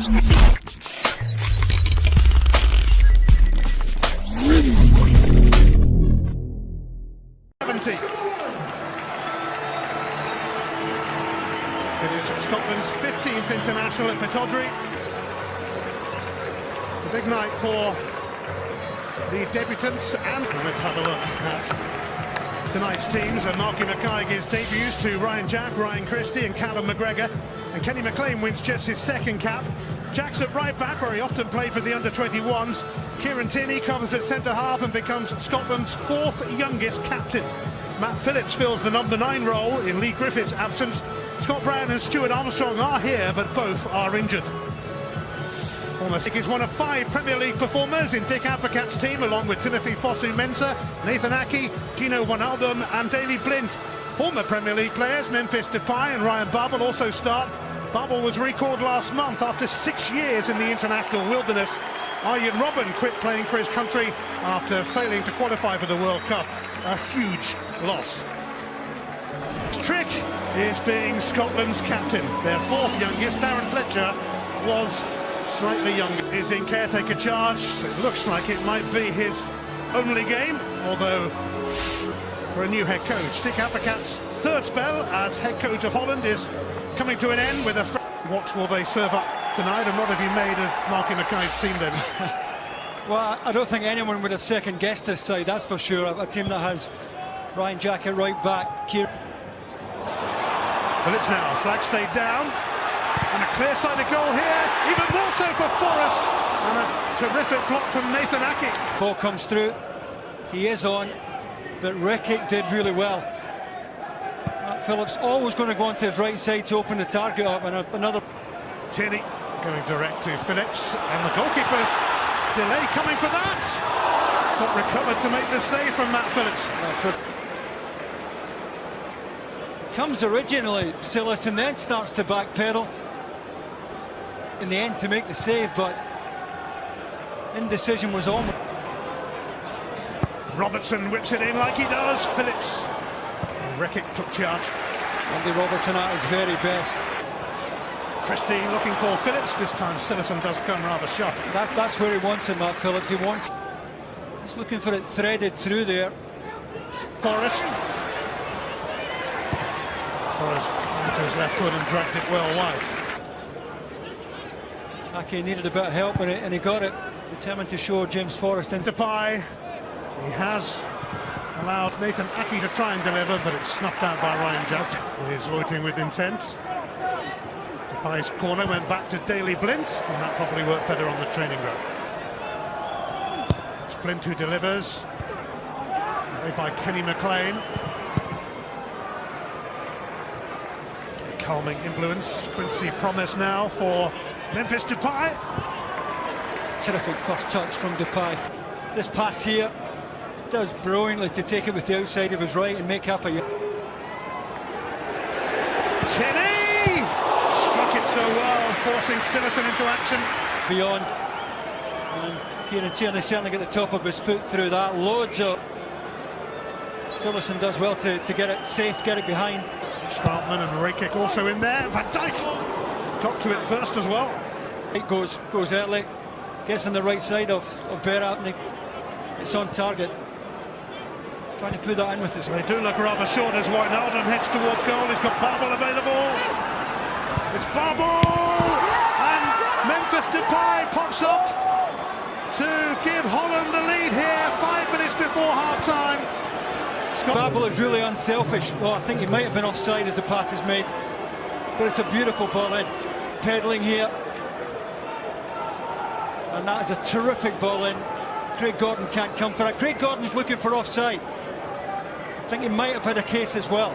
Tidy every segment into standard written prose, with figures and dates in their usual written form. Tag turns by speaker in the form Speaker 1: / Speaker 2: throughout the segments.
Speaker 1: It is Scotland's 15th international at Pittodrie. It's a big night for the debutants, and let's have a look at tonight's teams. And Marky Mackay gives debuts to Ryan Jack, Ryan Christie and Callum McGregor, and Kenny McLean wins just his second cap. Jack's at right back, where he often played for the under-21s. Kieran Tierney covers at centre-half and becomes Scotland's fourth youngest captain. Matt Phillips fills the number 9 role in Lee Griffith's absence. Scott Brown and Stuart Armstrong are here, but both are injured. Dick is one of 5 Premier League performers in Dick Advocat's team, along with Timothy Fosu-Mensah, Nathan Aki, Gino Wijnaldum and Daley Blind. Former Premier League players Memphis Depay and Ryan Babel also start. Babel was recalled last month after 6 years in the international wilderness. Arjen Robben quit playing for his country after failing to qualify for the World Cup. A huge loss. Trick is being Scotland's captain. Their 4th youngest, Darren Fletcher, was slightly younger. Is in caretaker charge. It looks like it might be his only game, although for a new head coach. Dick Advocat's 3rd spell as head coach of Holland is coming to an end with a... What will they serve up tonight, and what have you made of Marky Mackay's team then?
Speaker 2: Well, I don't think anyone would have second-guessed this side, that's for sure. A team that has Ryan Jack at right back. Phillips
Speaker 1: now, flag stayed down, and a clear-sided goal here, even more so for Forrest, and a terrific block from Nathan Aki.
Speaker 2: Ball comes through, he is on, but Rifa'i did really well. Phillips always going to go onto his right side to open the target up, and another...
Speaker 1: Tierney going direct to Phillips, and the goalkeeper's delay coming for that, but recovered to make the save from Matt Phillips.
Speaker 2: Comes originally Silas and then starts to backpedal in the end to make the save, but indecision was almost...
Speaker 1: Robertson whips it in like he does. Phillips. Rifa'i took charge.
Speaker 2: Andy Robertson at his very best.
Speaker 1: Christie looking for Phillips. This time Silerson does come rather sharp.
Speaker 2: That's where he wants him, Matt Phillips. He's looking for it threaded through there.
Speaker 1: Forrest onto his left foot and dragged it well wide.
Speaker 2: Aki needed a bit of help and he got it. Determined to show James Forrest into
Speaker 1: Depay. He has allowed Nathan Aki to try and deliver, but it's snuffed out by Ryan Jack. He's waiting with intent. Depay's corner went back to Daley Blind, and that probably worked better on the training ground. It's Blind who delivers. Made by Kenny McLean. Calming influence. Quincy Promise now for Memphis Depay.
Speaker 2: Terrific first touch from Depay. This pass here does brilliantly to take it with the outside of his right and make half a...
Speaker 1: Tierney! Struck it so well, forcing Silerson into action.
Speaker 2: Beyond. And Kieran Tierney certainly get the top of his foot through that. Loads of... Silerson does well to get it safe, get it behind.
Speaker 1: Startman and Rifa'i also in there. Van Dijk got to it first as well.
Speaker 2: It goes early, gets on the right side of Berat, and it's on target. Trying to put that in with this.
Speaker 1: They do look rather short as Wijnaldum heads towards goal. He's got Babel available. It's Babel! And Memphis Depay pops up to give Holland the lead here 5 minutes before half-time.
Speaker 2: Babel is really unselfish. Well, I think he might have been offside as the pass is made, but it's a beautiful ball in. Peddling here, and that is a terrific ball in. Craig Gordon can't come for it. Craig Gordon's looking for offside. I think he might have had a case as well.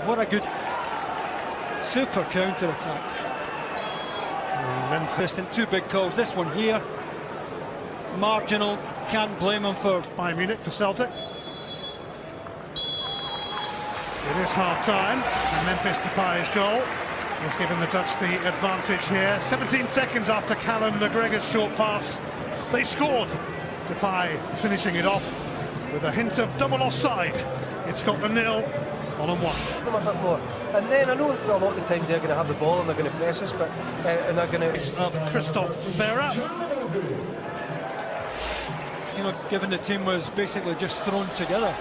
Speaker 2: What a good super counter-attack. Memphis in 2 big calls. This one here, marginal. Can't blame him for
Speaker 1: Bayern Munich for Celtic. It is half-time, and Memphis Depay's goal has given the Dutch the advantage here. 17 seconds after Callum McGregor's short pass, they scored. Depay finishing it off with a hint of double offside. It's Scotland 0, 1-on-1.
Speaker 3: Them a bit more. And then I know a lot of the times they're going to have the ball and they're going to press us, but and they're going to...
Speaker 1: Of Christoph Berra.
Speaker 2: You know, given the team was basically just thrown together,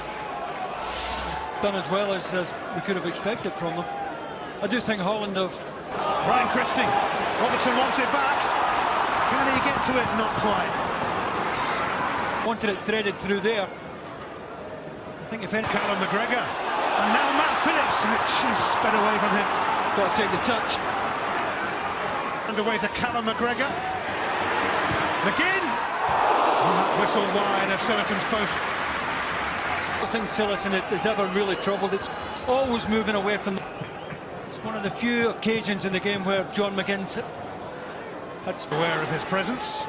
Speaker 2: done as well as we could have expected from them. I do think Holland have...
Speaker 1: Ryan Christie. Robertson wants it back. Can he get to it? Not quite.
Speaker 2: Wanted it threaded through there. I think if any...
Speaker 1: Callum McGregor. And now Matt Phillips, and she's sped away from him.
Speaker 2: Got to take the touch.
Speaker 1: Underway to Callum McGregor. McGinn. Whistle wide of Silleton's post.
Speaker 2: I think Silleton is ever really troubled. It's always moving away from... It's one of the few occasions in the game where John McGinn's... That's
Speaker 1: aware of his presence.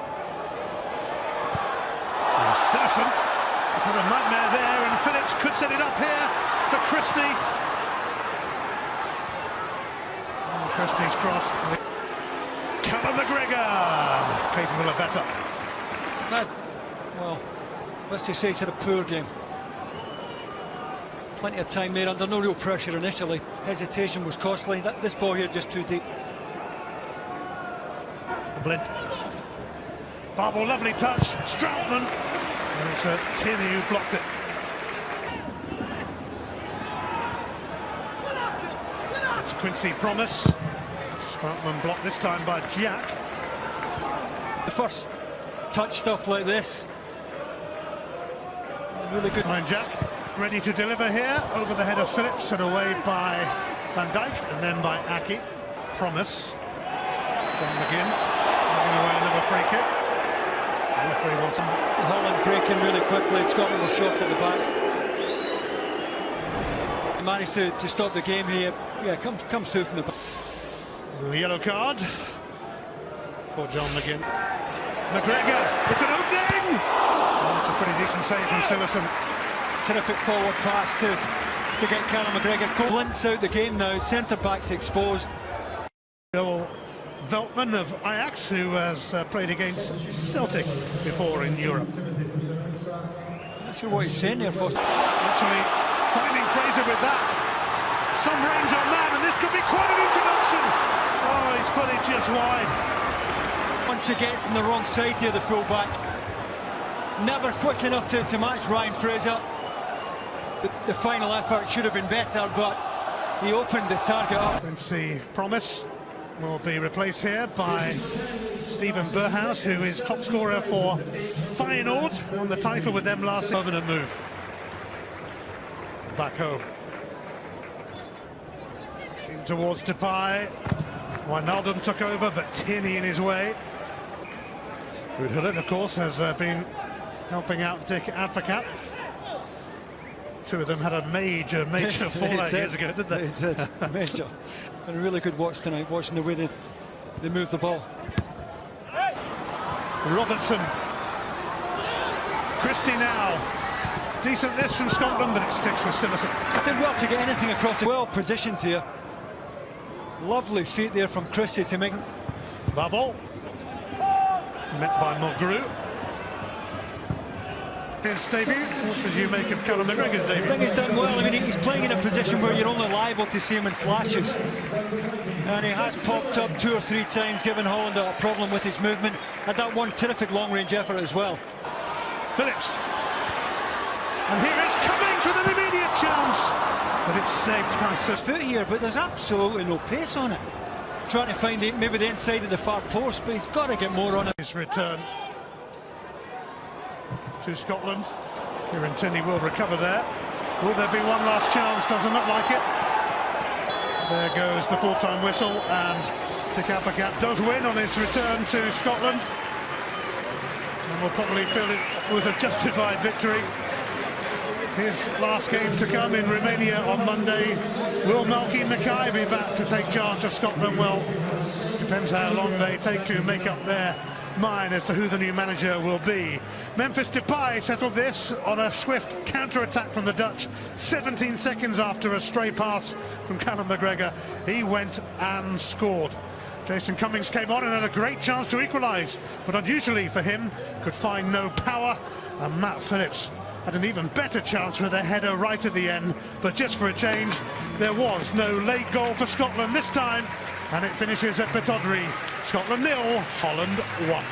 Speaker 1: And Silleton has had a nightmare there, and Phillips could set it up here for Christie. And Christie's cross. Callum McGregor, capable of better.
Speaker 2: Well, let's just say it's had a poor game. Plenty of time there, under no real pressure initially. Hesitation was costly. This ball here just too deep.
Speaker 1: Blint. Barble, lovely touch. Stroutman. And it's Tierney who blocked it. It's Quincy Promise. Stroutman blocked this time by Jack.
Speaker 2: The first touch stuff like this. Really good.
Speaker 1: Ryan Jack ready to deliver here. Over the head of Phillips and away by Van Dijk and then by Aki. Promise. John McGinn. Giving away another free kick. The referee wants him.
Speaker 2: Holland breaking really quickly. Scotland was shot at the back. Managed to stop the game here. Yeah, comes through from the back.
Speaker 1: The yellow card for John McGinn. McGregor, it's an opening! Oh, it's a pretty decent save from Silleton.
Speaker 2: Terrific forward pass to get Callum McGregor. Blints out the game now. Centre back's exposed.
Speaker 1: Joel Veltman of Ajax, who has played against Celtic before in Europe.
Speaker 2: Not sure what he's saying there, Foster.
Speaker 1: Actually, finding Fraser with that. Some range on that, and this could be quite an introduction. Oh, he's put it just wide.
Speaker 2: Once he gets on the wrong side here, the full-back. Never quick enough to match Ryan Fraser. The final effort should have been better, but he opened the target up.
Speaker 1: Quincy Promise will be replaced here by Stephen Burhouse, who is top scorer for Feyenoord, won the title with them last permanent move. Back home. In towards Depay. Wijnaldum took over, but Tierney in his way. Ruud Gullit, of course, has been helping out Dick Advocat. Two of them had a major fallout years ago, didn't they?
Speaker 2: They did, major. And a really good watch tonight, watching the way they move the ball.
Speaker 1: Robertson. Christie now. Decent this from Scotland, but it sticks with Silleton.
Speaker 2: Did well to get anything across. Well positioned here. Lovely feet there from Christie to make...
Speaker 1: Bubble. Met by Mulgrew. His debut. What did you make of Callum McGregor's debut?
Speaker 2: I think he's done well. I mean, he's playing in a position where you're only liable to see him in flashes. And he has popped up 2 or 3 times, giving Holland a problem with his movement. Had that one terrific long-range effort as well.
Speaker 1: Phillips. And here is Cummings with an immediate chance. But it's saved past
Speaker 2: his foot here, but there's absolutely no pace on it. Trying to find maybe the inside of the far post, but he's got to get more on it.
Speaker 1: His return to Scotland. Kieran Tierney will recover there. Will there be one last chance? Doesn't look like it. There goes the full-time whistle, and Dick Advocat does win on his return to Scotland. And will probably feel it was a justified victory. His last game to come in Romania on Monday. Will Malky Mackay be back to take charge of Scotland? Well, depends how long they take to make up their mind as to who the new manager will be. Memphis Depay settled this on a swift counter-attack from the Dutch. 17 seconds after a stray pass from Callum McGregor, he went and scored. Jason Cummings came on and had a great chance to equalise, but unusually for him, could find no power, and Matt Phillips had an even better chance with a header right at the end, but just for a change, there was no late goal for Scotland this time, and it finishes at Pittodrie. Scotland 0, Holland 1.